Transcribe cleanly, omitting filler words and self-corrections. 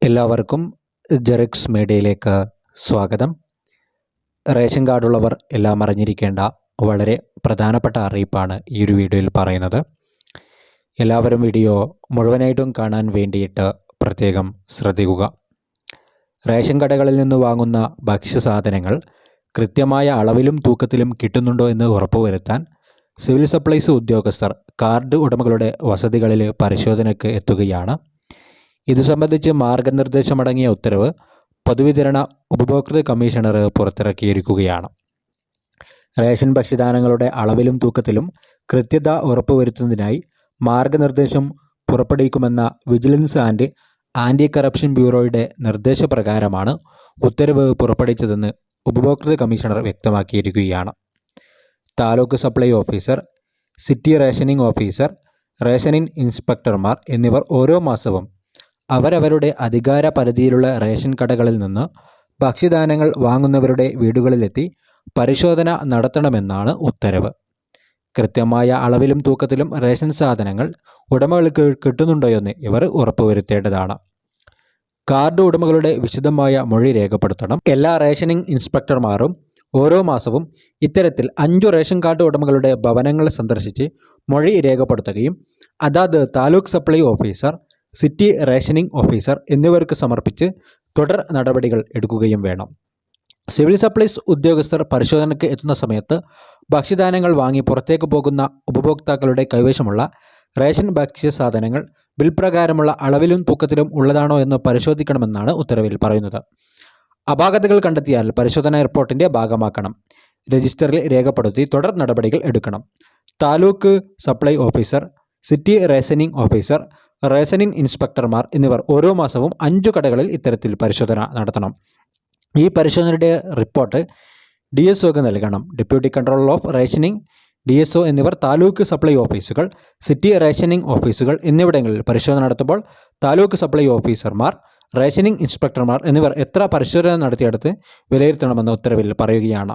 എല്ലാവർക്കും ജെറിക്സ് മീഡിയയിലേക്ക് സ്വാഗതം. റേഷൻ കാർഡുള്ളവർ എല്ലാം അറിഞ്ഞിരിക്കേണ്ട വളരെ പ്രധാനപ്പെട്ട അറിയിപ്പാണ് ഈ ഒരു വീഡിയോയിൽ പറയുന്നത്. എല്ലാവരും വീഡിയോ മുഴുവനായിട്ടും കാണാൻ വേണ്ടിയിട്ട് പ്രത്യേകം ശ്രദ്ധിക്കുക. റേഷൻ കടകളിൽ നിന്ന് വാങ്ങുന്ന ഭക്ഷ്യസാധനങ്ങൾ കൃത്യമായ അളവിലും തൂക്കത്തിലും കിട്ടുന്നുണ്ടോ എന്ന് ഉറപ്പുവരുത്താൻ സിവിൽ സപ്ലൈസ് ഉദ്യോഗസ്ഥർ കാർഡ് ഉടമകളുടെ വസതികളിൽ പരിശോധനയ്ക്ക് എത്തുകയാണ്. ഇതു സംബന്ധിച്ച് മാർഗനിർദ്ദേശമടങ്ങിയ ഉത്തരവ് പൊതുവിതരണ ഉപഭോക്തൃ കമ്മീഷണർ പുറത്തിറക്കിയിരിക്കുകയാണ്. റേഷൻ ഭക്ഷ്യധാന്യങ്ങളുടെ അളവിലും തൂക്കത്തിലും കൃത്യത ഉറപ്പുവരുത്തുന്നതിനായി മാർഗനിർദ്ദേശം പുറപ്പെടുവിക്കുമെന്ന വിജിലൻസ് ആൻഡ് ആൻറ്റി കറപ്ഷൻ ബ്യൂറോയുടെ നിർദ്ദേശപ്രകാരമാണ് ഉത്തരവ് പുറപ്പെടുവിച്ചതെന്ന് ഉപഭോക്തൃ കമ്മീഷണർ വ്യക്തമാക്കിയിരിക്കുകയാണ്. Taluk supply officer, city rationing officer, rationing ഇൻസ്പെക്ടർമാർ എന്നിവർ ഓരോ മാസവും അവരവരുടെ അധികാര പരിധിയിലുള്ള റേഷൻ കടകളിൽ നിന്ന് ഭക്ഷ്യധാന്യങ്ങൾ വാങ്ങുന്നവരുടെ വീടുകളിലെത്തി പരിശോധന നടത്തണമെന്നാണ് ഉത്തരവ്. കൃത്യമായ അളവിലും തൂക്കത്തിലും റേഷൻ സാധനങ്ങൾ ഉടമകൾക്ക് കിട്ടുന്നുണ്ടോയെന്ന് ഇവർ ഉറപ്പുവരുത്തേണ്ടതാണ്. കാർഡ് ഉടമകളുടെ വിശദമായ മൊഴി രേഖപ്പെടുത്തണം. എല്ലാ റേഷനിംഗ് ഇൻസ്പെക്ടർമാരും ഓരോ മാസവും ഇത്തരത്തിൽ 5 റേഷൻ കാർഡ് ഉടമകളുടെ ഭവനങ്ങൾ സന്ദർശിച്ച് മൊഴി രേഖപ്പെടുത്തുകയും അതാത് taluk supply officer, city rationing officer എന്നിവർക്ക് സമർപ്പിച്ച് തുടർ നടപടികൾ എടുക്കുകയും വേണം. സിവിൽ സപ്ലൈസ് ഉദ്യോഗസ്ഥർ പരിശോധനയ്ക്ക് എത്തുന്ന സമയത്ത് ഭക്ഷ്യധാന്യങ്ങൾ വാങ്ങി പുറത്തേക്ക് പോകുന്ന ഉപഭോക്താക്കളുടെ കൈവശമുള്ള റേഷൻ ഭക്ഷ്യസാധനങ്ങൾ ബിൽ പ്രകാരമുള്ള അളവിലും തൂക്കത്തിലും ഉള്ളതാണോ എന്ന് പരിശോധിക്കണമെന്നാണ് ഉത്തരവിൽ പറയുന്നത്. അപാകതകൾ കണ്ടെത്തിയാൽ പരിശോധനാ റിപ്പോർട്ടിൻ്റെ ഭാഗമാക്കണം. രജിസ്റ്ററിൽ രേഖപ്പെടുത്തി തുടർ നടപടികൾ എടുക്കണം. Taluk supply officer, city rationing officer, rationing ഇൻസ്പെക്ടർമാർ എന്നിവർ ഓരോ മാസവും 5 കടകളിൽ ഇത്തരത്തിൽ പരിശോധന നടത്തണം. ഈ പരിശോധനയുടെ റിപ്പോർട്ട് DSOക്ക് നൽകണം. Deputy controller of rationing DSO എന്നിവർ താലൂക്ക് സപ്ലൈ ഓഫീസുകൾ, സിറ്റി റേഷനിംഗ് ഓഫീസുകൾ എന്നിവിടങ്ങളിൽ പരിശോധന നടത്തുമ്പോൾ താലൂക്ക് സപ്ലൈ ഓഫീസർമാർ, റേഷനിംഗ് ഇൻസ്പെക്ടർമാർ എന്നിവർ എത്ര പരിശോധന നടത്തിയെടുത്ത് വിലയിരുത്തണമെന്ന് ഉത്തരവിൽ പറയുകയാണ്.